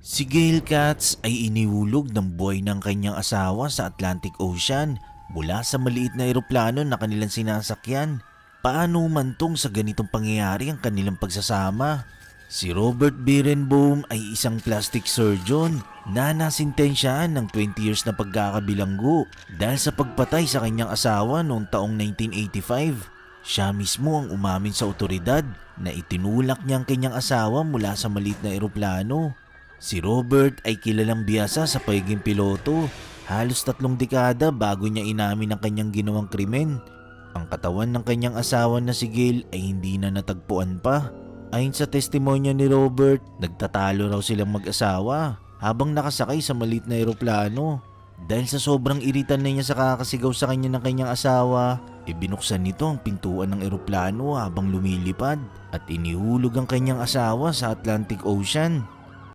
Si Gail Katz ay iniulog ng buhay ng kanyang asawa sa Atlantic Ocean mula sa maliit na eroplano na kanilang sinasakyan. Paano umantong sa ganitong pangyayari ang kanilang pagsasama? Si Robert Berenbaum ay isang plastic surgeon na nasintensyahan ng 20 years na pagkakabilanggo dahil sa pagpatay sa kanyang asawa noong taong 1985. Siya mismo ang umamin sa otoridad na itinulak niya ang kanyang asawa mula sa maliit na eroplano. Si Robert ay kilalang biyasa sa pagiging piloto. Halos 3 dekada bago niya inamin ang kanyang ginawang krimen. Ang katawan ng kanyang asawa na si Gail ay hindi na natagpuan pa. Ayon sa testimonya ni Robert, nagtatalo raw silang mag-asawa habang nakasakay sa maliit na eroplano. Dahil sa sobrang iritan na niya sa kakasigaw sa kanya ng kanyang asawa, ibinuksan nito ang pintuan ng eroplano habang lumilipad at inihulog ang kanyang asawa sa Atlantic Ocean.